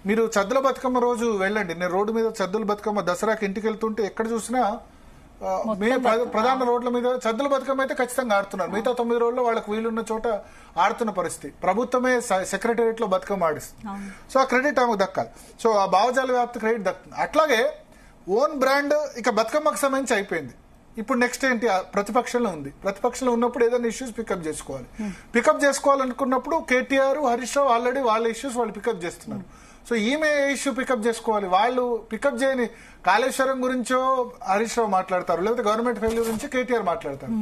మీరు సద్దుల బతుకమ్మ రోజు వెళ్ళండి. నేను రోడ్డు మీద సద్దుల బతుకమ్మ దసరాకి ఇంటికి వెళ్తుంటే ఎక్కడ చూసినా ప్రధాన రోడ్ల మీద సద్దుల బతుకమ్మ అయితే ఖచ్చితంగా ఆడుతున్నారు. మిగతా 9 రోజుల్లో వాళ్ళకి వీలున్న చోట ఆడుతున్న పరిస్థితి. ప్రభుత్వమే సెక్రటేరియట్ లో బతుకమ్మ ఆడిస్తుంది. సో ఆ క్రెడిట్ ఆమెకు దక్కాలి. సో ఆ భావజాల వ్యాప్తి క్రెడిట్ దక్కుతుంది. అట్లాగే ఓన్ బ్రాండ్ ఇక బతుకమ్మకు సంబంధించి అయిపోయింది. ఇప్పుడు నెక్స్ట్ ఏంటి? ప్రతిపక్షంలో ఉంది. ప్రతిపక్షంలో ఉన్నప్పుడు ఏదైనా ఇష్యూస్ పికప్ చేసుకోవాలి. పికప్ చేసుకోవాలనుకున్నప్పుడు కేటీఆర్, హరీష్ రావు ఆల్రెడీ వాళ్ళ ఇష్యూస్ వాళ్ళు పికప్ చేస్తున్నారు. సో ఈమె ఇష్యూ పికప్ చేసుకోవాలి. వాళ్ళు పికప్ చేయని కాళేశ్వరం గురించో హరీష్ రావు మాట్లాడతారు, లేకపోతే గవర్నమెంట్ ఫెయిల్యూర్ గురించి కేటీఆర్ మాట్లాడతారు.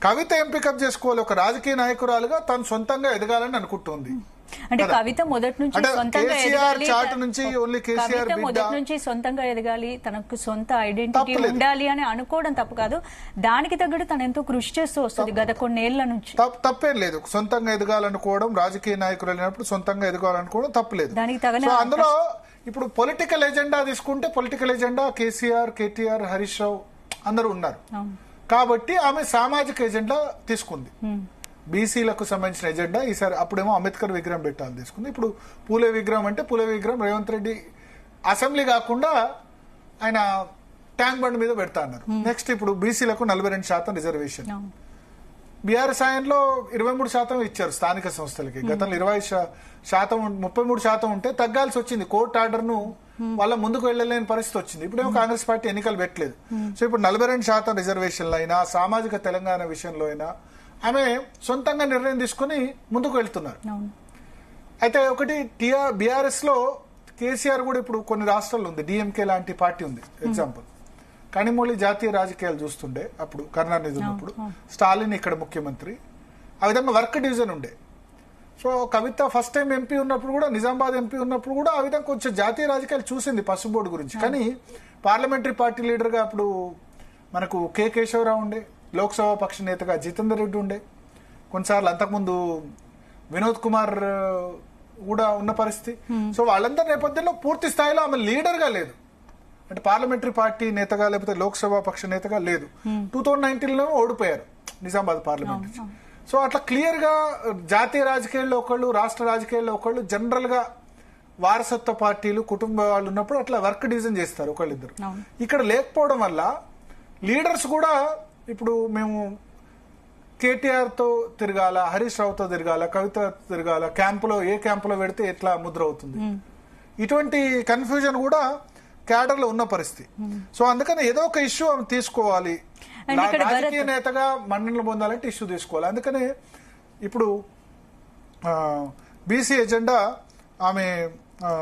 కవిత ఏం పికప్ చేసుకోవాలి? ఒక రాజకీయ నాయకురాలుగా తను సొంతంగా ఎదగాలని అనుకుంటుంది. అంటే కవిత మొదటి నుంచి సొంతంగా ఎదగాలి, తనకు సొంత ఐడెంటిటీ ఉండాలి అని అనుకోవడం తప్పు కాదు. దానికి తగ్గట్టు తను ఎంతో కృషి చేస్తూ వస్తుంది గత కొన్నేళ్ల నుంచి. తప్పేం లేదు. సొంతంగా ఎదగాలనుకోవడం, రాజకీయ నాయకులు వెళ్ళినప్పుడు సొంతంగా ఎదగాలనుకోవడం తప్పలేదు. అందులో ఇప్పుడు పొలిటికల్ ఎజెండా తీసుకుంటే పొలిటికల్ ఎజెండా కేసీఆర్, కేటీఆర్, హరీష్ రావు అందరూ ఉన్నారు. కాబట్టి ఆమె సామాజిక ఎజెండా తీసుకుంది. బీసీలకు సంబంధించిన ఎజెండా ఈసారి. అప్పుడేమో అంబేద్కర్ విగ్రహం పెట్టాలని తీసుకుంది. ఇప్పుడు పూలే విగ్రహం అంటే పూలే విగ్రహం రేవంత్ రెడ్డి అసెంబ్లీ కాకుండా ఆయన ట్యాంక్ బండ్ మీద పెడతా అన్నారు. నెక్స్ట్ ఇప్పుడు బీసీలకు 42% రిజర్వేషన్. బీఆర్ఎస్ ఆయనలో 23% ఇచ్చారు స్థానిక సంస్థలకి. గతంలో 20%, 33% ఉంటే తగ్గాల్సి వచ్చింది. కోర్టు ఆర్డర్ ను వాళ్ళ ముందుకు వెళ్లలేని పరిస్థితి వచ్చింది. ఇప్పుడేమో కాంగ్రెస్ పార్టీ ఎన్నికలు పెట్టలేదు. సో ఇప్పుడు 42% రిజర్వేషన్లు అయినా, సామాజిక తెలంగాణ విషయంలో అయినా ఆమె సొంతంగా నిర్ణయం తీసుకుని ముందుకు వెళ్తున్నారు. అయితే ఒకటి బీఆర్ఎస్ లో కేసీఆర్ కూడా ఇప్పుడు కొన్ని రాష్ట్రాల్లో ఉంది. డిఎంకే లాంటి పార్టీ ఉంది. ఎగ్జాంపుల్ కనిమొళి జాతీయ రాజకీయాలు చూస్తుండే అప్పుడు కరుణానిధి ఉన్నప్పుడు, స్టాలిన్ ఇక్కడ ముఖ్యమంత్రి. ఆ విధంగా వర్క్ డివిజన్ ఉండే. సో కవిత ఫస్ట్ టైం ఎంపీ ఉన్నప్పుడు కూడా, నిజామాబాద్ ఎంపీ ఉన్నప్పుడు కూడా ఆ విధంగా కొంచెం జాతీయ రాజకీయాలు చూసింది పసుపు బోర్డు గురించి. కానీ పార్లమెంటరీ పార్టీ లీడర్గా అప్పుడు మనకు కె కేశవరావు ఉండే, లోక్సభ పక్ష నేతగా జితేందర్ రెడ్డి ఉండే, కొన్నిసార్లు అంతకుముందు వినోద్ కుమార్ కూడా ఉన్న పరిస్థితి. సో వాళ్ళందరి నేపథ్యంలో పూర్తి స్థాయిలో ఆమె లీడర్ గా లేదు. అంటే పార్లమెంటరీ పార్టీ నేతగా లేకపోతే లోక్సభ పక్ష నేతగా లేదు. 2019లో ఓడిపోయారు నిజామాబాద్ పార్లమెంట్. సో అట్లా క్లియర్ గా జాతీయ రాజకీయాల్లో ఒకళ్ళు, రాష్ట్ర రాజకీయాల్లో ఒకళ్ళు, జనరల్ గా వారసత్వ పార్టీలు, కుటుంబ వాళ్ళు ఉన్నప్పుడు అట్లా వర్క్ డివిజన్ చేస్తారు ఒకళ్ళిద్దరు. ఇక్కడ లేకపోవడం వల్ల లీడర్స్ కూడా ఇప్పుడు మేము కేటీఆర్ తో తిరగాల, హరీష్ రావుతో తిరగాల, కవిత తిరగాల, క్యాంపులో ఏ క్యాంపులో పెడితే ఎట్లా ముద్ర అవుతుంది, ఇటువంటి కన్ఫ్యూజన్ కూడా క్యాడర్ లో ఉన్న పరిస్థితి. సో అందుకని ఏదో ఒక ఇష్యూ ఆమె తీసుకోవాలి. రాజకీయ నేతగా మన్ననలు పొందాలంటే ఇష్యూ తీసుకోవాలి. అందుకనే ఇప్పుడు బీసీ ఎజెండా ఆమె